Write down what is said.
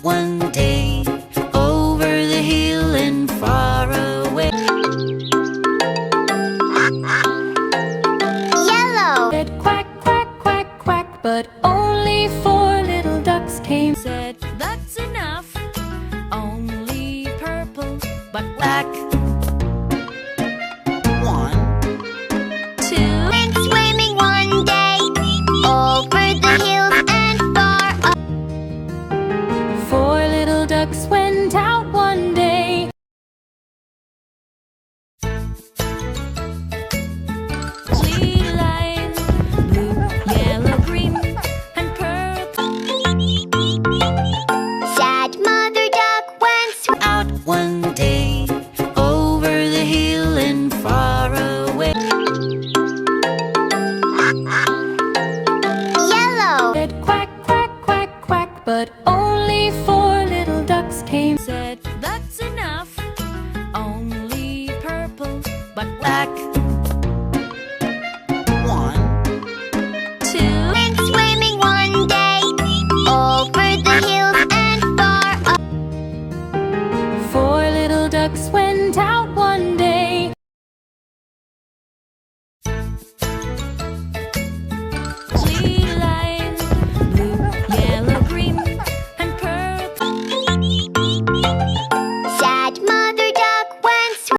one day, over the hill and far away. Yellow. Said quack, quack, quack, quack, but only 4 little ducks came. Said, that's enough. Only purple, but black. 1, 2. Went swimming one day, over the hills and far up. 4 little ducks went out one day. 3 lines, blue, yellow, green, and purple. Sad mother duck went Out one day, over the hill and far away. yellow. Said quack, quack, quack, quack, but only 4 little ducks came. Said, that's enough. Only purple, but black. 1, 2. Went swimming one day, over the hills and far up. 4 little ducks went out